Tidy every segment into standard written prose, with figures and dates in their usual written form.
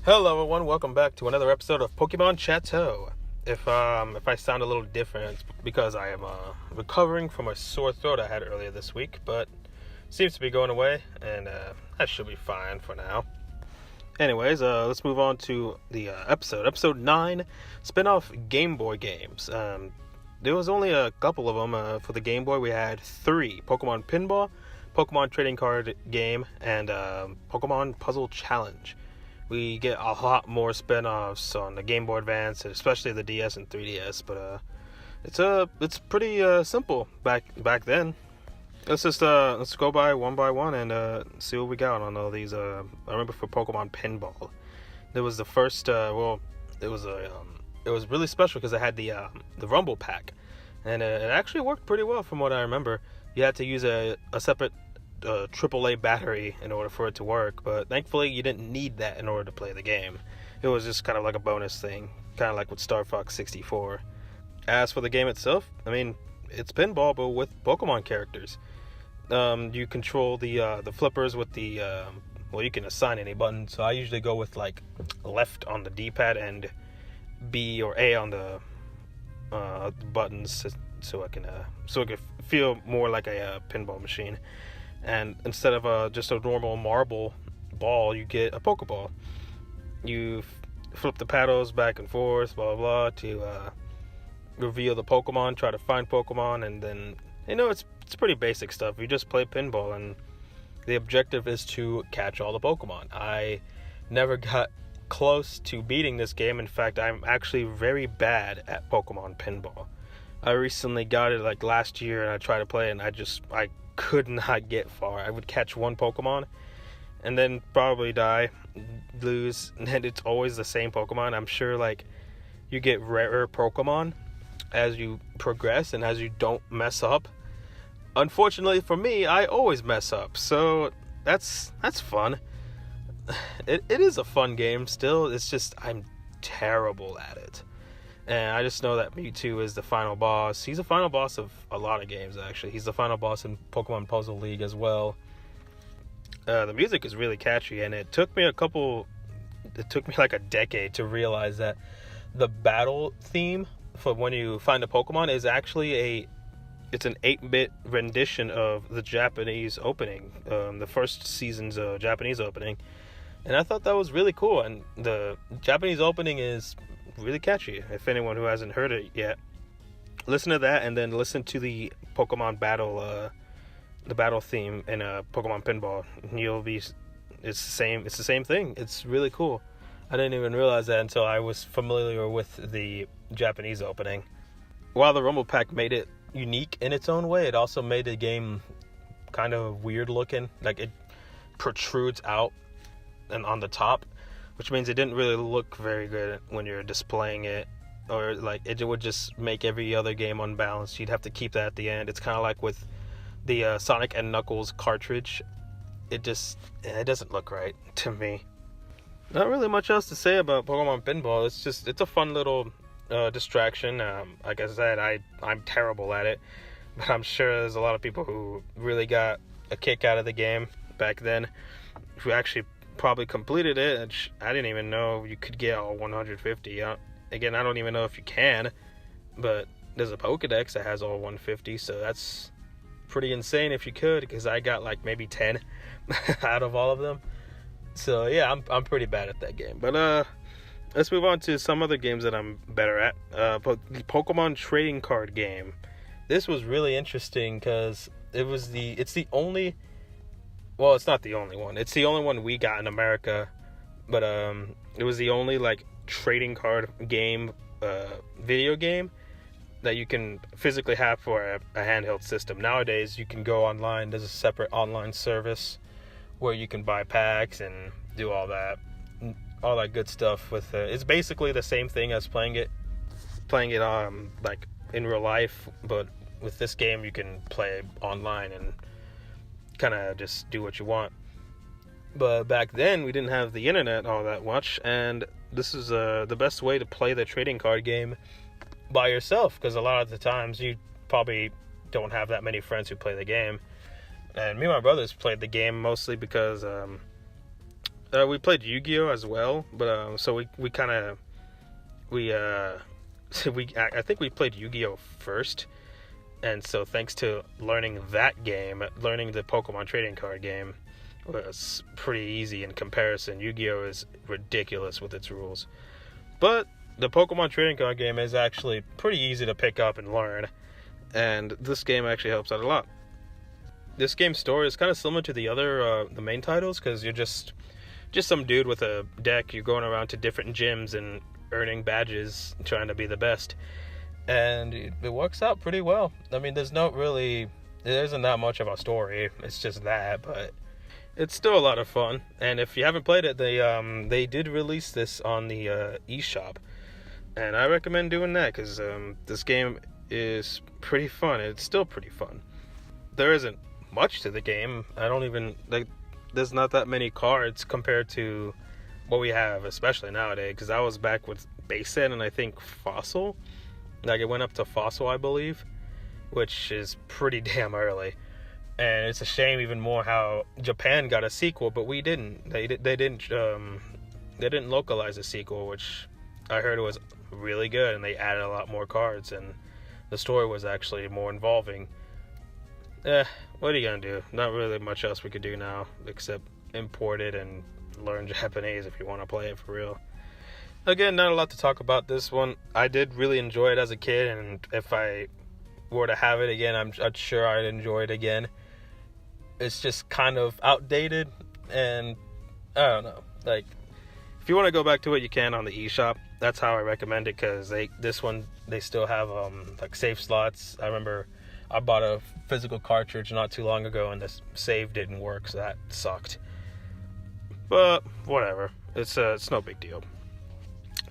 Hello everyone, welcome back to another episode of Pokemon Chat-eau. If I sound a little different, it's because I am recovering from a sore throat I had earlier this week, but seems to be going away, and that should be fine for now. Anyways, let's move on to the episode 9, spin-off Game Boy games. There was only a couple of them. For the Game Boy, we had 3: Pokemon Pinball, Pokemon Trading Card Game, and Pokemon Puzzle Challenge. We get a lot more spin-offs on the Game Boy Advance, especially the DS and 3DS. But it's pretty simple back then. Let's go by one and see what we got on all these. I remember for Pokemon Pinball, there was the first. It was really special because it had the Rumble Pack, and it actually worked pretty well from what I remember. You had to use a separate AAA battery in order for it to work, but thankfully you didn't need that in order to play the game. It was just kind of like a bonus thing, kind of like with Star Fox 64. As for the game itself, I mean, it's pinball but with Pokemon characters. You control the flippers with the you can assign any button. So I usually go with like left on the D-pad and B or A on the buttons, so I can feel more like a pinball machine. And instead of just a normal marble ball, you get a Pokeball. You flip the paddles back and forth, blah blah blah, to reveal the Pokemon, try to find Pokemon, and then it's pretty basic stuff. You just play pinball, and the objective is to catch all the Pokemon. I never got close to beating this game. In fact, I'm actually very bad at Pokemon Pinball. I recently got it like last year, and I tried to play it, and I could not get far. I would catch one Pokemon and then probably die, lose, and it's always the same Pokemon. I'm sure like you get rarer Pokemon as you progress and as you don't mess up. Unfortunately for me, I always mess up, so that's fun. It is a fun game still. It's just I'm terrible at it. And I just know that Mewtwo is the final boss. He's the final boss of a lot of games, actually. He's the final boss in Pokemon Puzzle League as well. The music is really catchy, and it took me like a decade to realize that the battle theme for when you find a Pokemon is actually it's an 8-bit rendition of the Japanese opening, the first season's Japanese opening. And I thought that was really cool, and the Japanese opening is really catchy. If anyone who hasn't heard it yet, listen to that, and then listen to the Pokemon battle, the battle theme in Pokemon Pinball. It's the same thing. It's really cool. I didn't even realize that until I was familiar with the Japanese opening. While the Rumble Pack made it unique in its own way, it also made the game kind of weird looking. Like it protrudes out and on the top, which means it didn't really look very good when you're displaying it, or like it would just make every other game unbalanced. You'd have to keep that at the end. It's kind of like with the Sonic and Knuckles cartridge. It doesn't look right to me. Not really much else to say about Pokemon Pinball. It's a fun little distraction. Like I said, I'm terrible at it, but I'm sure there's a lot of people who really got a kick out of the game back then, who actually probably completed it, and I didn't even know you could get all 150. Again, I don't even know if you can, but there's a Pokedex that has all 150, so that's pretty insane if you could, because I got like maybe 10 out of all of them. So yeah, I'm pretty bad at that game. But let's move on to some other games that I'm better at. But the Pokemon Trading Card Game. This was really interesting because it's the only. Well, it's not the only one. It's the only one we got in America, but it was the only like trading card game, video game that you can physically have for a handheld system. Nowadays, you can go online. There's a separate online service where you can buy packs and do all that good stuff. With it's basically the same thing as playing it like in real life, but with this game you can play online and kind of just do what you want. But back then we didn't have the internet all that much, and this is the best way to play the trading card game by yourself, because a lot of the times you probably don't have that many friends who play the game. And me and my brothers played the game mostly because We played Yu-Gi-Oh as well, but so we kind of I think we played Yu-Gi-Oh first, and so thanks to learning that game, learning the Pokemon trading card game was pretty easy in comparison. Yu-Gi-Oh is ridiculous with its rules, but the Pokemon trading card game is actually pretty easy to pick up and learn, and this game actually helps out a lot. This game's story is kind of similar to the other the main titles, because you're just some dude with a deck. You're going around to different gyms and earning badges, trying to be the best, and it works out pretty well. I mean, there isn't that much of a story. It's just that, but it's still a lot of fun. And if you haven't played it, they did release this on the eShop, and I recommend doing that, because this game is pretty fun. It's still pretty fun. There isn't much to the game. There's not that many cards compared to what we have, especially nowadays, because I was back with base set and I think Fossil. Like, it went up to Fossil, I believe, which is pretty damn early. And it's a shame even more how Japan got a sequel, but we didn't. They didn't localize a sequel, which I heard was really good, and they added a lot more cards, and the story was actually more involving. What are you gonna do? Not really much else we could do now, except import it and learn Japanese if you want to play it for real. Again, not a lot to talk about this one. I did really enjoy it as a kid, and if I were to have it again, I'm sure I'd enjoy it again. It's just kind of outdated, and I don't know. Like, if you want to go back to it, you can on the eShop. That's how I recommend it, because they still have like save slots. I remember I bought a physical cartridge not too long ago, and the save didn't work, so that sucked. But whatever, it's no big deal.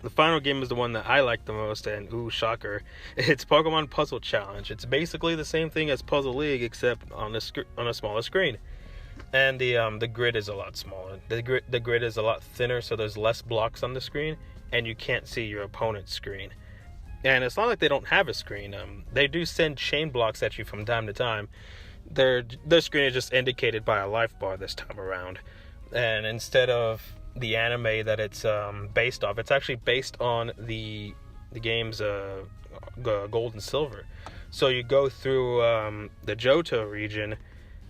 The final game is the one that I like the most, and ooh, shocker, it's Pokemon Puzzle Challenge. It's basically the same thing as Puzzle League, except on a smaller screen, and the grid is a lot smaller. The grid is a lot thinner, so there's less blocks on the screen, and you can't see your opponent's screen. And it's not like they don't have a screen. They do send chain blocks at you from time to time. Their screen is just indicated by a life bar this time around. And instead of the anime that it's based off, it's actually based on the game's Gold and Silver. So you go through the Johto region,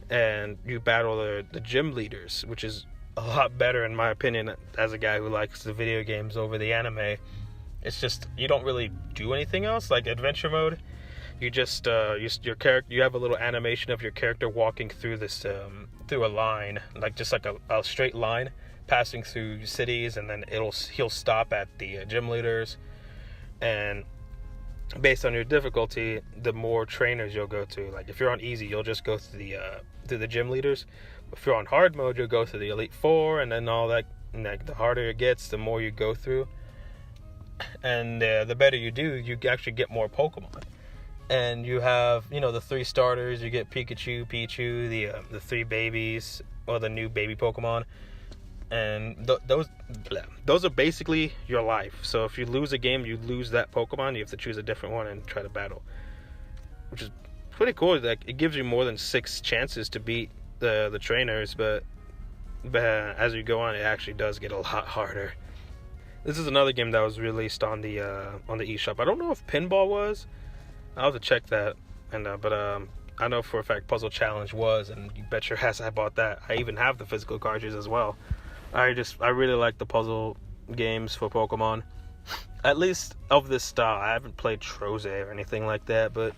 and you battle the gym leaders, which is a lot better in my opinion as a guy who likes the video games over the anime. It's just, you don't really do anything else. Like adventure mode, you just your character, you have a little animation of your character walking through this through a line, like just like a straight line passing through cities, and then he'll stop at the gym leaders, and based on your difficulty, the more trainers you'll go to. Like if you're on easy, you'll just go through the gym leaders. If you're on hard mode, you'll go through the Elite Four, and then all that. And like, the harder it gets, the more you go through. And the better you do, you actually get more Pokemon. And you have, the 3 starters. You get Pikachu, Pichu, the 3 babies, or the new baby Pokemon. And those are basically your life. So if you lose a game, you lose that Pokemon. You have to choose a different one and try to battle, which is pretty cool. Like, it gives you more than 6 chances to beat the trainers, but as you go on, it actually does get a lot harder. This is another game that was released on the eShop. I don't know if Pinball was. I'll have to check that. But I know for a fact Puzzle Challenge was, and you bet your ass I bought that. I even have the physical cartridges as well. I really like the puzzle games for Pokemon. At least of this style. I haven't played Troze or anything like that, but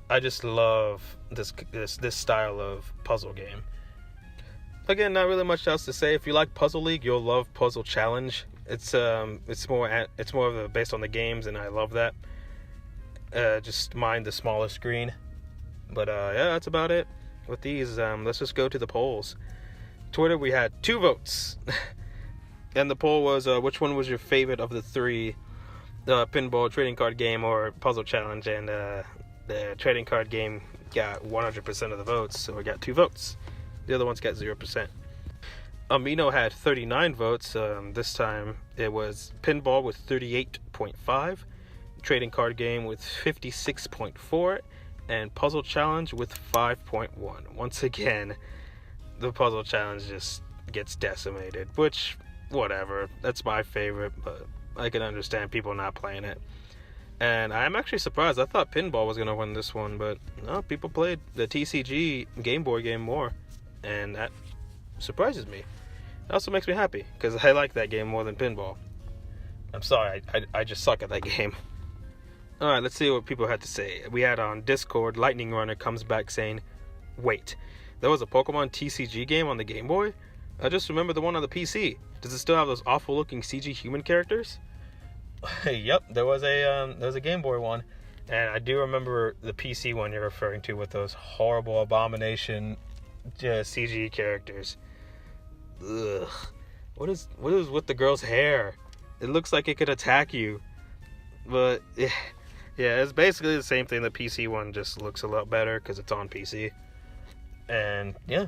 I just love this style of puzzle game. Again, not really much else to say. If you like Puzzle League, you'll love Puzzle Challenge. It's more of a based on the games, and I love that. Just mind the smaller screen. But yeah, that's about it with these. Let's just go to the polls. Twitter, we had 2 votes, and the poll was which one was your favorite of the 3, Pinball, trading card game, or Puzzle Challenge, and the trading card game got 100% of the votes, so we got 2 votes. The other ones got 0%. Amino had 39 votes. This time it was Pinball with 38.5, trading card game with 56.4, and Puzzle Challenge with 5.1. Once again, the Puzzle Challenge just gets decimated, which, whatever. That's my favorite, but I can understand people not playing it. And I'm actually surprised. I thought Pinball was going to win this one, but no, people played the TCG Game Boy game more, and that surprises me. It also makes me happy, because I like that game more than Pinball. I'm sorry, I just suck at that game. Alright, let's see what people had to say. We had on Discord, Lightning Runner comes back saying, "Wait, there was a Pokemon TCG game on the Game Boy? I just remember the one on the PC. Does it still have those awful looking CG human characters?" Yep, there was a Game Boy one, and I do remember the PC one you're referring to with those horrible abomination CG characters. Ugh. What is with the girl's hair? It looks like it could attack you. But yeah, it's basically the same thing. The PC one just looks a lot better because it's on PC. And yeah,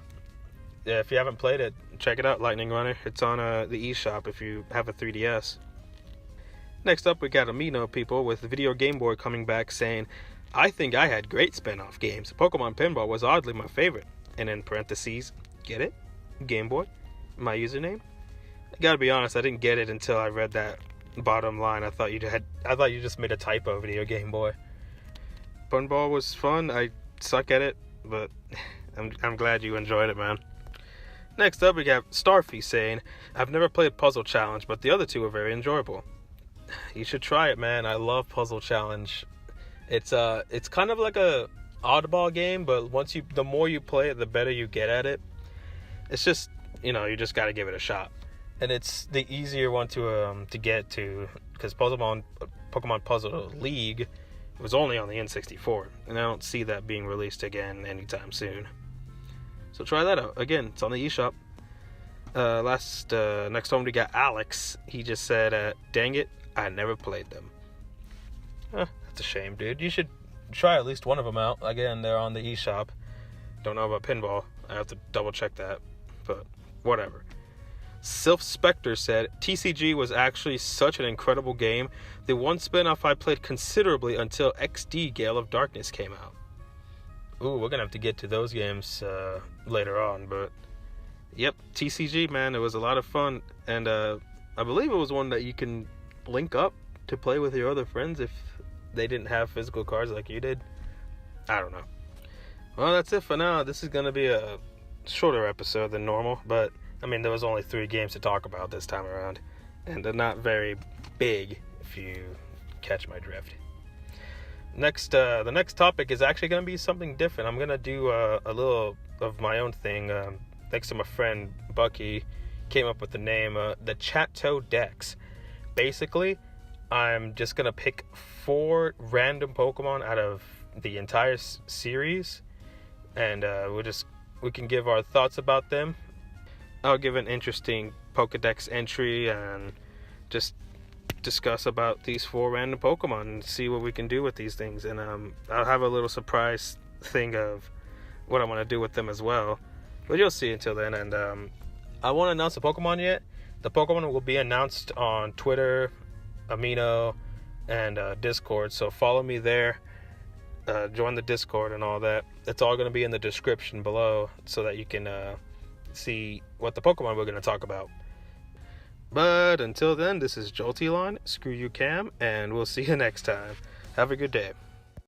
if you haven't played it, check it out, Lightning Runner. It's on the eShop if you have a 3DS. Next up, we got Amino people with the Video Game Boy coming back saying, "I think I had great spin-off games. Pokemon Pinball was oddly my favorite." And in parentheses, get it? Game Boy? My username? I gotta be honest, I didn't get it until I read that bottom line. I thought you just made a typo, Video Game Boy. Pinball was fun. I suck at it, but I'm glad you enjoyed it, man. Next up, we got Starfy saying, "I've never played Puzzle Challenge, but the other two are very enjoyable." You should try it, man. I love Puzzle Challenge. It's kind of like a oddball game, but the more you play it, the better you get at it. It's just, you just got to give it a shot. And it's the easier one to get to, because Pokemon Puzzle League was only on the N64, and I don't see that being released again anytime soon. So try that out. Again, it's on the eShop. Next one we got Alex. He just said, "Dang it, I never played them." That's a shame, dude. You should try at least one of them out. Again, they're on the eShop. Don't know about Pinball. I have to double check that, but whatever. Sylph Spectre said, "TCG was actually such an incredible game. The one spin-off I played considerably until XD Gale of Darkness came out." Ooh, we're gonna have to get to those games later on, but yep, TCG, man, it was a lot of fun, and I believe it was one that you can link up to play with your other friends if they didn't have physical cards like you did. I don't know. Well, that's it for now. This is gonna be a shorter episode than normal, but I mean, there was only 3 games to talk about this time around, and they're not very big, if you catch my drift. The next topic is actually going to be something different. I'm going to do a little of my own thing. Thanks to my friend Bucky, came up with the name, the Chat-eau decks. Basically, I'm just going to pick 4 random Pokemon out of the entire series, and we can give our thoughts about them. I'll give an interesting Pokedex entry and just discuss about these 4 random Pokemon and see what we can do with these things. And I'll have a little surprise thing of what I want to do with them as well. But you'll see until then. And I won't announce the Pokemon yet. The Pokemon will be announced on Twitter, Amino, and Discord. So follow me there. Join the Discord and all that. It's all going to be in the description below so that you can see what the Pokemon we're going to talk about. But until then, this is Jolteelon, screw you Cam, and we'll see you next time. Have a good day.